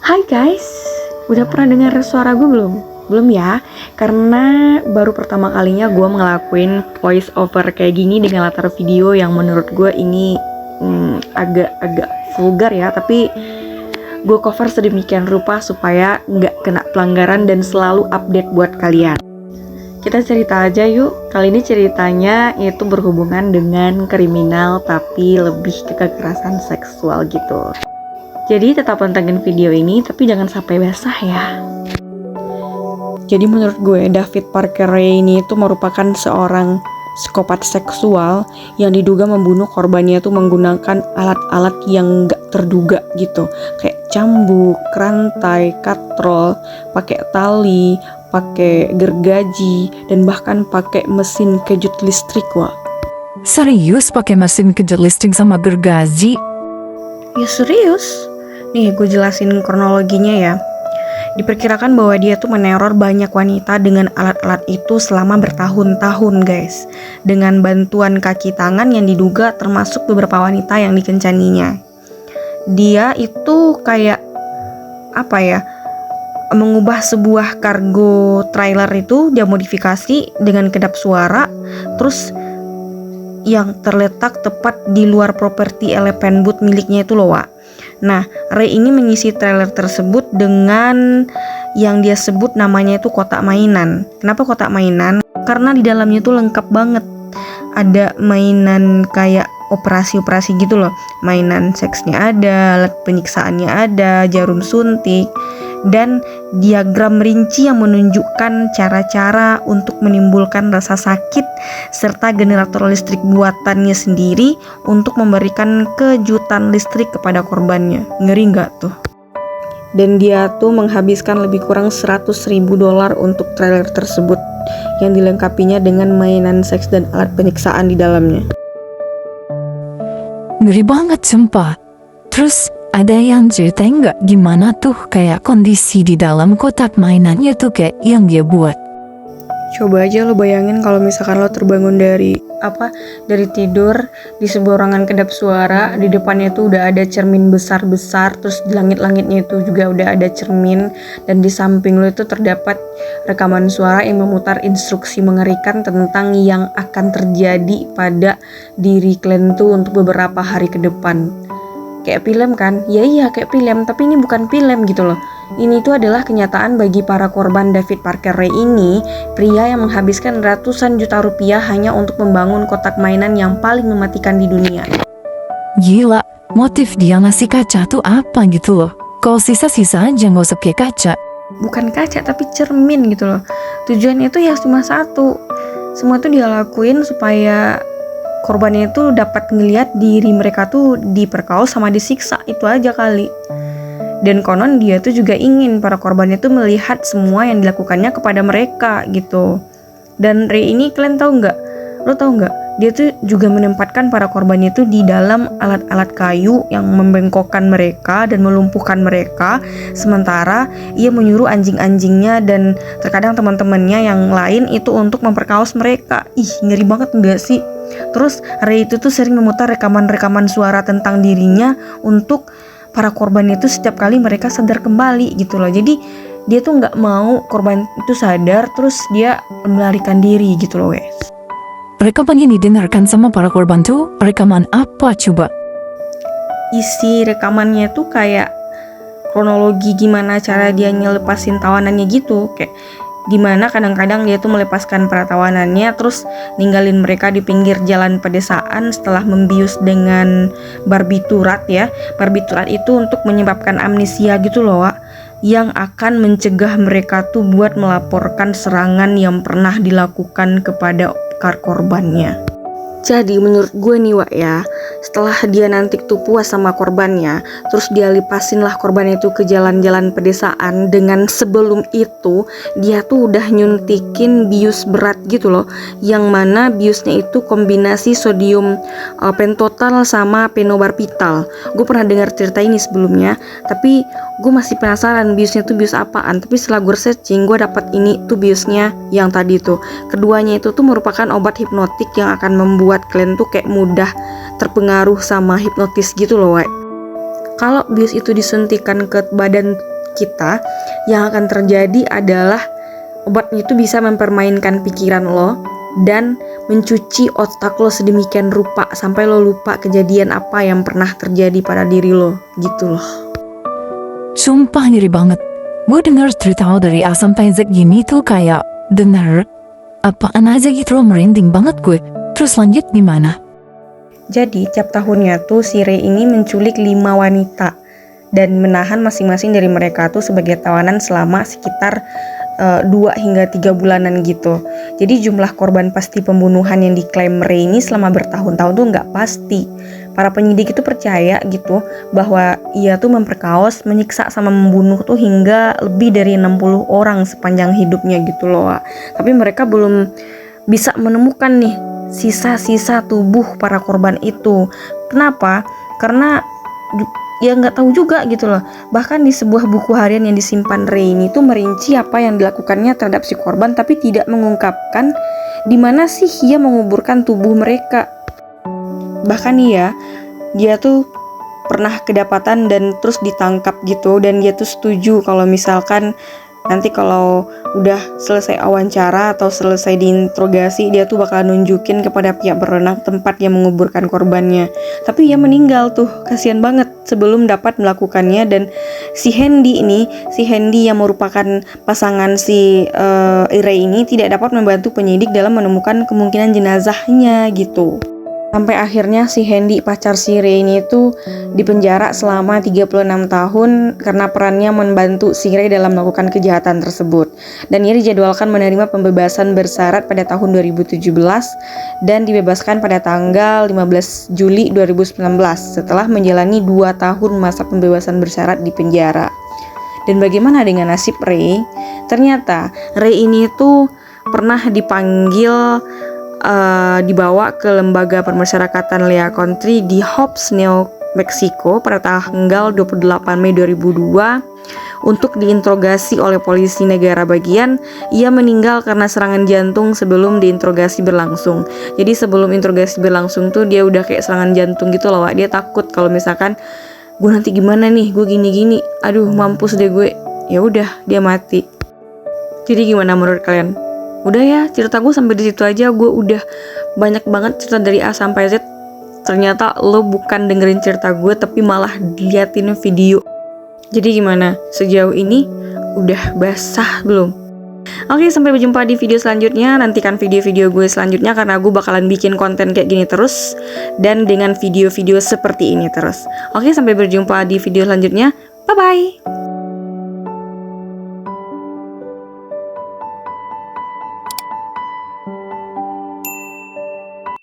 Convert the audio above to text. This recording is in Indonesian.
Hai guys, udah pernah dengar suara gue belum? Belum ya, karena baru pertama kalinya gue ngelakuin voice over kayak gini dengan latar video yang menurut gue ini agak-agak vulgar ya. Tapi gue cover sedemikian rupa supaya nggak kena pelanggaran dan selalu update buat kalian. Kita cerita aja yuk. Kali ini ceritanya itu berhubungan dengan kriminal tapi lebih ke kekerasan seksual gitu. Jadi tetap pantengin video ini tapi jangan sampai basah ya. Jadi menurut gue David Parker Ray ini itu merupakan seorang psikopat seksual yang diduga membunuh korbannya itu menggunakan alat-alat yang gak terduga gitu. Kayak cambuk, rantai, katrol, pakai tali, pakai gergaji, dan bahkan pakai mesin kejut listrik, wah. Serius pakai mesin kejut listrik sama gergaji? Ya serius. Nih gue jelasin kronologinya ya. Diperkirakan bahwa dia tuh meneror banyak wanita dengan alat-alat itu selama bertahun-tahun guys. Dengan bantuan kaki tangan yang diduga termasuk beberapa wanita yang dikencaninya. Dia itu kayak mengubah sebuah kargo trailer itu dia modifikasi dengan kedap suara. Terus yang terletak tepat di luar properti elephant boot miliknya itu loh, Wak. Nah, Ray ini mengisi trailer tersebut dengan yang dia sebut namanya itu kotak mainan. Kenapa kotak mainan? Karena di dalamnya tuh lengkap banget. Ada mainan kayak operasi-operasi gitu loh. Mainan seksnya ada, alat penyiksaannya ada, jarum suntik, dan diagram rinci yang menunjukkan cara-cara untuk menimbulkan rasa sakit serta generator listrik buatannya sendiri untuk memberikan kejutan listrik kepada korbannya. Ngeri nggak tuh? Dan dia tuh menghabiskan lebih kurang $100.000 untuk trailer tersebut yang dilengkapinya dengan mainan seks dan alat penyiksaan di dalamnya. Ngeri banget sumpah. Terus ada yang ceritain nggak gimana tuh kayak kondisi di dalam kotak mainannya tuh kayak yang dia buat? Coba aja lo bayangin kalau misalkan lo terbangun dari tidur di sebuah ruangan kedap suara, di depannya itu udah ada cermin besar-besar, terus di langit-langitnya itu juga udah ada cermin, dan di samping lo itu terdapat rekaman suara yang memutar instruksi mengerikan tentang yang akan terjadi pada diri kalian tuh untuk beberapa hari ke depan. Kayak film kan? Ya iya kayak film, tapi ini bukan film gitu loh. Ini tuh adalah kenyataan bagi para korban David Parker Ray ini, pria yang menghabiskan ratusan juta rupiah hanya untuk membangun kotak mainan yang paling mematikan di dunia. Gila, motif dia ngasih kaca tuh apa gitu loh? Kalau sisa-sisa aja nggak usah kayak kaca. Bukan kaca tapi cermin gitu loh. Tujuannya itu ya cuma satu. Semua itu dia lakuin supaya korbannya itu dapat ngelihat diri mereka tuh diperkaos sama disiksa, itu aja kali. Dan konon dia tuh juga ingin para korbannya tuh melihat semua yang dilakukannya kepada mereka gitu. Dan Ray ini kalian tahu nggak? Lo tahu nggak? Dia tuh juga menempatkan para korbannya itu di dalam alat-alat kayu yang membengkokkan mereka dan melumpuhkan mereka. Sementara ia menyuruh anjing-anjingnya dan terkadang teman-temannya yang lain itu untuk memperkaos mereka. Ih, ngeri banget nggak sih? Terus Ray itu tuh sering memutar rekaman-rekaman suara tentang dirinya untuk para korban itu setiap kali mereka sadar kembali gitu loh. Jadi dia tuh nggak mau korban itu sadar, terus dia melarikan diri gitu loh guys. Rekaman yang didengarkan sama para korban tuh rekaman apa coba? Isi rekamannya tuh kayak kronologi gimana cara dia ngelepasin tawanannya gitu. Kayak gimana kadang-kadang dia tuh melepaskan para tawanannya terus ninggalin mereka di pinggir jalan pedesaan setelah membius dengan barbiturat ya. Barbiturat itu untuk menyebabkan amnesia gitu loh, Wak, yang akan mencegah mereka tuh buat melaporkan serangan yang pernah dilakukan kepada korbannya. Jadi menurut gue nih Wak ya, setelah dia nanti tuh puas sama korbannya, terus dia lipasin lah korban itu ke jalan-jalan pedesaan. Dengan sebelum itu dia tuh udah nyuntikin bius berat gitu loh, yang mana biusnya itu kombinasi sodium pentotal sama penobarbital. Gue pernah dengar cerita ini sebelumnya, tapi gue masih penasaran biusnya tuh bius apaan. Tapi setelah gue searching, gue dapat ini tuh biusnya yang tadi tuh. Keduanya itu tuh merupakan obat hipnotik yang akan membuat kalian tuh kayak mudah terpengaruh sama hipnotis gitu loh, Wak. Kalau bius itu disuntikan ke badan kita, yang akan terjadi adalah obat itu bisa mempermainkan pikiran lo dan mencuci otak lo sedemikian rupa sampai lo lupa kejadian apa yang pernah terjadi pada diri lo, gitu loh. Sumpah ngeri banget. Gue denger cerita lo dari A sampai Z gini tuh kayak denger apaan aja gitu loh, merinding banget gue. Terus lanjut gimana? Jadi tiap tahunnya tuh si Ray ini menculik 5 wanita dan menahan masing-masing dari mereka tuh sebagai tawanan selama sekitar 2 hingga 3 bulanan gitu. Jadi jumlah korban pasti pembunuhan yang diklaim Ray ini selama bertahun-tahun tuh nggak pasti. Para penyidik itu percaya gitu bahwa ia tuh memperkaos, menyiksa sama membunuh tuh hingga lebih dari 60 orang sepanjang hidupnya gitu loh. Tapi mereka belum bisa menemukan nih sisa-sisa tubuh para korban itu. Kenapa? Karena ya nggak tahu juga gitu loh. Bahkan di sebuah buku harian yang disimpan Ray ini tuh merinci apa yang dilakukannya terhadap si korban, tapi tidak mengungkapkan di mana sih ia menguburkan tubuh mereka. Bahkan nih ya, dia tuh pernah kedapatan dan terus ditangkap gitu, dan dia tuh setuju kalau misalkan nanti kalau udah selesai wawancara atau selesai diinterogasi, dia tuh bakal nunjukin kepada pihak berwenang tempat yang menguburkan korbannya. Tapi ia meninggal tuh, kasihan banget sebelum dapat melakukannya. Dan si Handy yang merupakan pasangan si Ray ini tidak dapat membantu penyidik dalam menemukan kemungkinan jenazahnya gitu. Sampai akhirnya si Handy, pacar si Ray ini tuh dipenjara selama 36 tahun karena perannya membantu si Ray dalam melakukan kejahatan tersebut. Dan ia dijadwalkan menerima pembebasan bersyarat pada tahun 2017 dan dibebaskan pada tanggal 15 Juli 2019 setelah menjalani 2 tahun masa pembebasan bersyarat di penjara. Dan bagaimana dengan nasib Ray? Ternyata Ray ini tuh pernah dipanggil dibawa ke lembaga permasyarakatan Lea County di Hobbs, New Mexico pada tanggal 28 Mei 2002 untuk diinterogasi oleh polisi negara bagian. Ia meninggal karena serangan jantung sebelum diinterogasi berlangsung. Jadi sebelum interogasi berlangsung tuh dia udah kayak serangan jantung gitu loh, Wak. Dia takut kalau misalkan gue nanti gimana nih, gue gini-gini, aduh mampus deh gue. Ya udah, dia mati. Jadi gimana menurut kalian? Udah ya, cerita gue sampai di situ aja. Gue udah banyak banget cerita dari A sampai Z. Ternyata lo bukan dengerin cerita gue, tapi malah liatin video. Jadi gimana? Sejauh ini udah basah belum? Oke, sampai berjumpa di video selanjutnya. Nantikan video-video gue selanjutnya karena gue bakalan bikin konten kayak gini terus dan dengan video-video seperti ini terus. Oke, sampai berjumpa di video selanjutnya. Bye-bye!